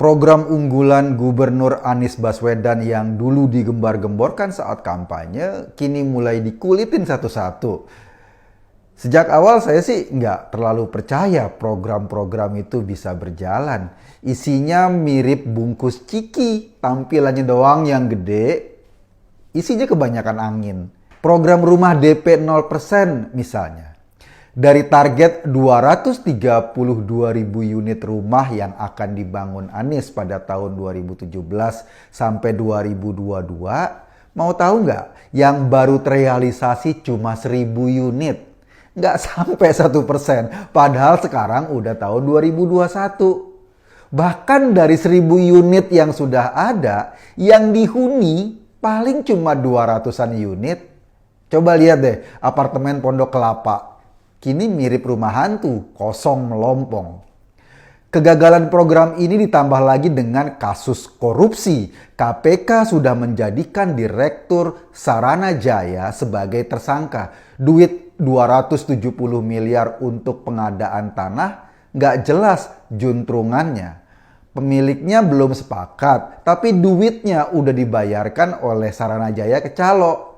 Program unggulan Gubernur Anies Baswedan yang dulu digembar-gemborkan saat kampanye, kini mulai dikulitin satu-satu. Sejak awal saya sih nggak terlalu percaya program-program itu bisa berjalan. Isinya mirip bungkus ciki, tampilannya doang yang gede, isinya kebanyakan angin. Program rumah DP 0% misalnya. Dari target 232.000 unit rumah yang akan dibangun Anies pada tahun 2017 sampai 2022, mau tahu nggak? Yang baru terrealisasi cuma 1.000 unit. Nggak sampai 1%, padahal sekarang udah tahun 2021. Bahkan dari 1.000 unit yang sudah ada, yang dihuni paling cuma 200-an unit. Coba lihat deh, apartemen Pondok Kelapa. Kini mirip rumah hantu, kosong melompong. Kegagalan program ini ditambah lagi dengan kasus korupsi. KPK sudah menjadikan Direktur Saranajaya sebagai tersangka. Duit 270 miliar untuk pengadaan tanah, nggak jelas juntrungannya. Pemiliknya belum sepakat, tapi duitnya udah dibayarkan oleh Saranajaya ke calo.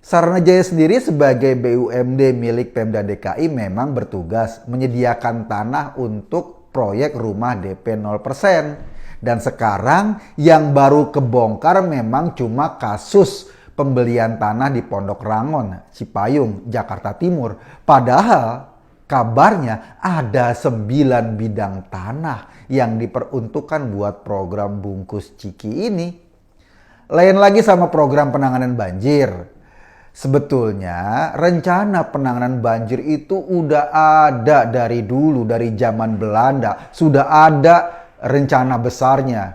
Saranajaya sendiri sebagai BUMD milik Pemda DKI memang bertugas menyediakan tanah untuk proyek rumah DP 0%. Dan sekarang yang baru kebongkar memang cuma kasus pembelian tanah di Pondok Rangon, Cipayung, Jakarta Timur. Padahal kabarnya ada 9 bidang tanah yang diperuntukkan buat program bungkus ciki ini. Lain lagi sama program penanganan banjir. Sebetulnya rencana penanganan banjir itu udah ada dari dulu, dari zaman Belanda. Sudah ada rencana besarnya.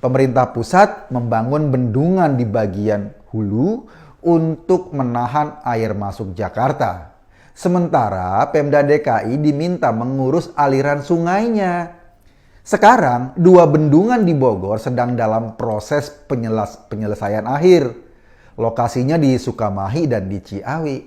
Pemerintah pusat membangun bendungan di bagian hulu untuk menahan air masuk Jakarta. Sementara Pemda DKI diminta mengurus aliran sungainya. Sekarang 2 bendungan di Bogor sedang dalam proses penyelesaian akhir. Lokasinya di Sukamahi dan di Ciawi.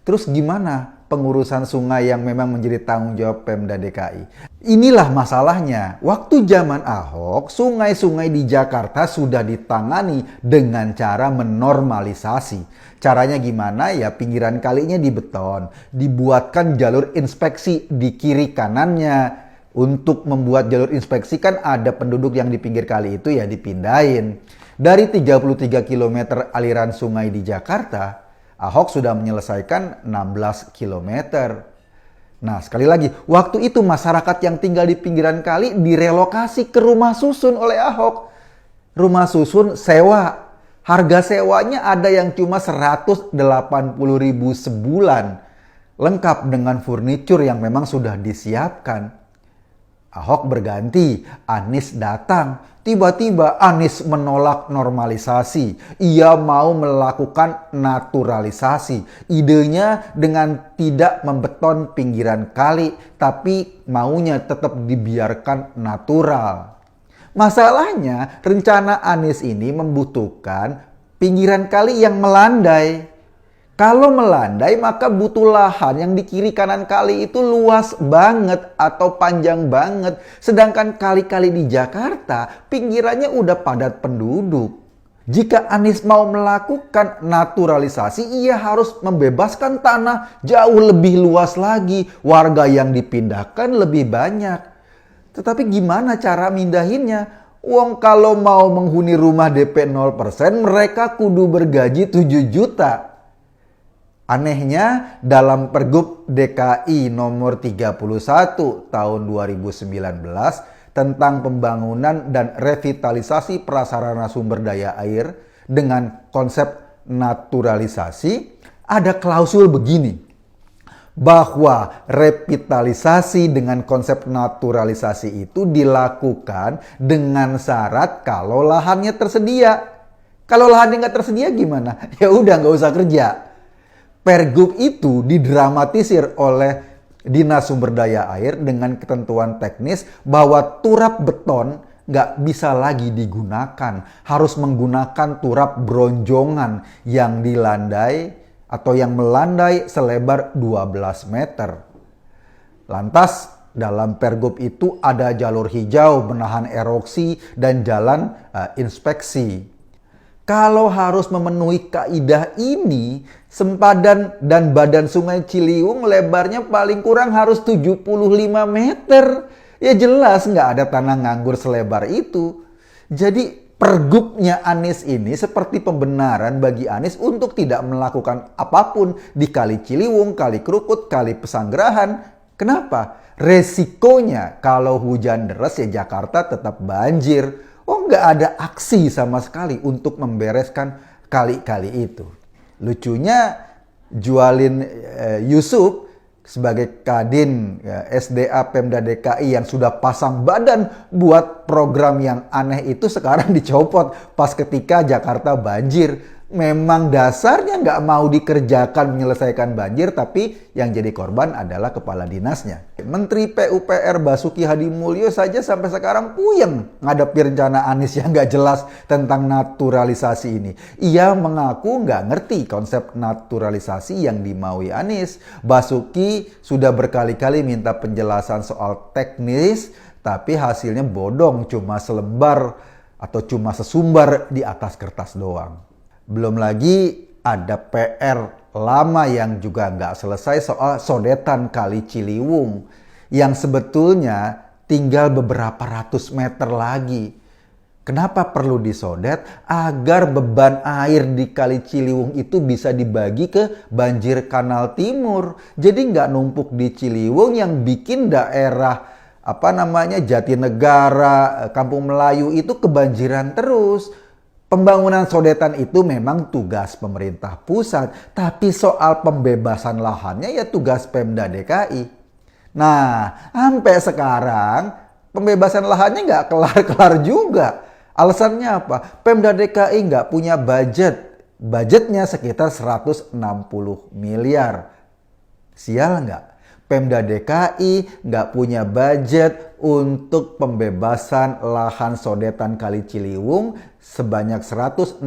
Terus gimana pengurusan sungai yang memang menjadi tanggung jawab Pemda DKI? Inilah masalahnya. Waktu zaman Ahok, sungai-sungai di Jakarta sudah ditangani dengan cara menormalisasi. Caranya gimana? Ya pinggiran kalinya dibeton, dibuatkan jalur inspeksi di kiri kanannya. Untuk membuat jalur inspeksi kan ada penduduk yang di pinggir kali itu ya dipindahin. Dari 33 km aliran sungai di Jakarta, Ahok sudah menyelesaikan 16 km. Nah, sekali lagi, waktu itu masyarakat yang tinggal di pinggiran kali direlokasi ke rumah susun oleh Ahok. Rumah susun sewa. Harga sewanya ada yang cuma 180.000 sebulan. Lengkap dengan furnitur yang memang sudah disiapkan. Ahok berganti, Anies datang. Tiba-tiba Anies menolak normalisasi. Ia mau melakukan naturalisasi. Idenya dengan tidak membeton pinggiran kali, tapi maunya tetap dibiarkan natural. Masalahnya, rencana Anies ini membutuhkan pinggiran kali yang melandai. Kalau melandai maka butuh lahan yang di kiri kanan kali itu luas banget atau panjang banget. Sedangkan kali-kali di Jakarta pinggirannya udah padat penduduk. Jika Anies mau melakukan naturalisasi, ia harus membebaskan tanah jauh lebih luas lagi. Warga yang dipindahkan lebih banyak. Tetapi gimana cara mindahinnya? Wong kalau mau menghuni rumah DP 0%, mereka kudu bergaji 7 juta. Anehnya, dalam Pergub DKI nomor 31 tahun 2019 tentang pembangunan dan revitalisasi prasarana sumber daya air dengan konsep naturalisasi, ada klausul begini, bahwa revitalisasi dengan konsep naturalisasi itu dilakukan dengan syarat kalau lahannya tersedia. Kalau lahannya nggak tersedia gimana? Ya udah nggak usah kerja. Pergub itu didramatisir oleh Dinas Sumber Daya Air dengan ketentuan teknis bahwa turap beton nggak bisa lagi digunakan. Harus menggunakan turap bronjongan yang dilandai atau yang melandai selebar 12 meter. Lantas Dalam Pergub itu ada jalur hijau menahan erosi dan jalan inspeksi. Kalau harus memenuhi kaidah ini, sempadan dan badan sungai Ciliwung lebarnya paling kurang harus 75 meter. Ya jelas nggak ada tanah nganggur selebar itu. Jadi Pergubnya Anies ini seperti pembenaran bagi Anies untuk tidak melakukan apapun di Kali Ciliwung, Kali Krukut, Kali Pesanggerahan. Kenapa? Resikonya kalau hujan deras ya Jakarta tetap banjir. Oh, nggak ada aksi sama sekali untuk membereskan kali-kali itu. Lucunya jualin Yusuf sebagai Kadin SDA Pemda DKI yang sudah pasang badan buat program yang aneh itu sekarang dicopot pas ketika Jakarta banjir. Memang dasarnya nggak mau dikerjakan menyelesaikan banjir, tapi yang jadi korban adalah kepala dinasnya. Menteri PUPR Basuki Hadimulyo saja sampai sekarang puyeng ngadepi rencana Anies yang nggak jelas tentang naturalisasi ini. Ia mengaku nggak ngerti konsep naturalisasi yang dimaui Anies. Basuki sudah berkali-kali minta penjelasan soal teknis, tapi hasilnya bodong, cuma selembar atau cuma sesumbar di atas kertas doang. Belum lagi ada PR lama yang juga nggak selesai soal sodetan Kali Ciliwung yang sebetulnya tinggal beberapa ratus meter lagi. Kenapa perlu disodet? Agar beban air di Kali Ciliwung itu bisa dibagi ke banjir Kanal Timur. Jadi nggak numpuk di Ciliwung yang bikin daerah Jatinegara, Kampung Melayu itu kebanjiran terus. Pembangunan sodetan itu memang tugas pemerintah pusat, tapi soal pembebasan lahannya ya tugas Pemda DKI. Nah, sampai sekarang pembebasan lahannya nggak kelar-kelar juga. Alasannya apa? Pemda DKI nggak punya budget. Budgetnya sekitar 160 miliar. Sial nggak? Pemda DKI nggak punya budget untuk pembebasan lahan sodetan Kali Ciliwung sebanyak 160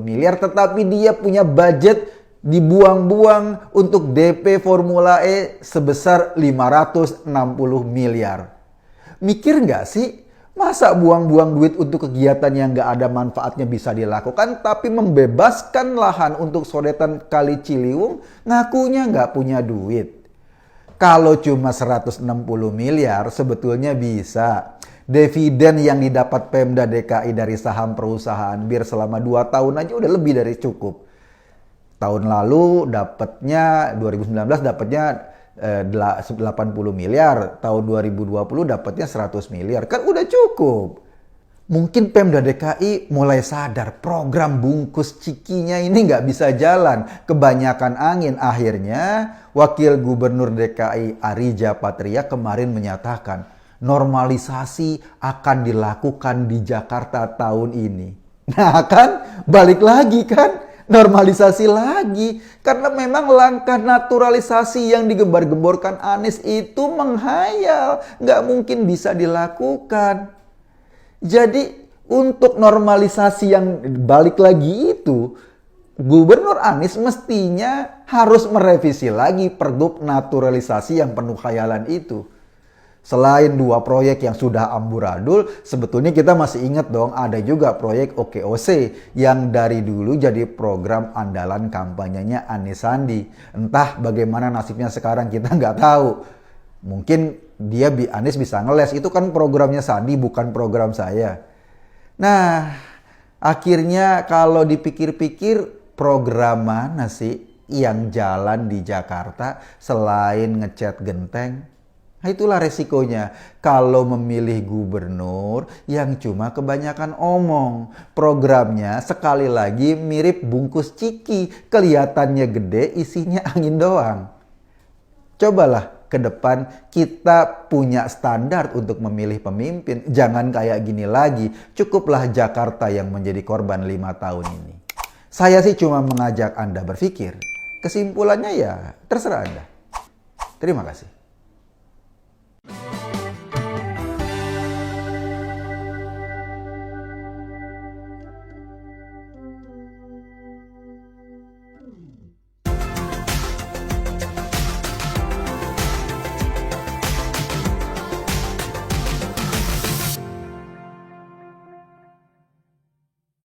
miliar, tetapi dia punya budget dibuang-buang untuk DP Formula E sebesar 560 miliar. Mikir nggak sih? Masa buang-buang duit untuk kegiatan yang nggak ada manfaatnya bisa dilakukan, tapi membebaskan lahan untuk sodetan Kali Ciliwung ngakunya nggak punya duit. Kalau cuma 160 miliar sebetulnya bisa. Dividen yang didapat Pemda DKI dari saham perusahaan bir selama 2 tahun aja udah lebih dari cukup. Tahun lalu dapatnya, 2019 dapatnya 80 miliar. Tahun 2020 dapatnya 100 miliar. Kan udah cukup. Mungkin Pemda DKI mulai sadar program bungkus cikinya ini nggak bisa jalan. Kebanyakan angin. Akhirnya Wakil Gubernur DKI Arija Patria kemarin menyatakan normalisasi akan dilakukan di Jakarta tahun ini. Nah kan balik lagi kan normalisasi lagi. Karena memang langkah naturalisasi yang digembar-gemborkan Anies itu menghayal. Nggak mungkin bisa dilakukan. Jadi untuk normalisasi yang balik lagi itu, Gubernur Anies mestinya harus merevisi lagi Pergub naturalisasi yang penuh khayalan itu. Selain 2 proyek yang sudah amburadul, sebetulnya kita masih ingat dong ada juga proyek OKOC yang dari dulu jadi program andalan kampanyenya Anies Sandi. Entah bagaimana nasibnya sekarang kita nggak tahu. Mungkin Anies bisa ngeles, itu kan programnya Sandi bukan program saya. Nah, akhirnya kalau dipikir-pikir program mana sih yang jalan di Jakarta selain ngecat genteng? Nah, itulah resikonya kalau memilih gubernur yang cuma kebanyakan omong. Programnya sekali lagi mirip bungkus ciki, kelihatannya gede, isinya angin doang. Cobalah ke depan kita punya standar untuk memilih pemimpin. Jangan kayak gini lagi. Cukuplah Jakarta yang menjadi korban 5 tahun ini. Saya sih cuma mengajak Anda berpikir. Kesimpulannya ya terserah Anda. Terima kasih.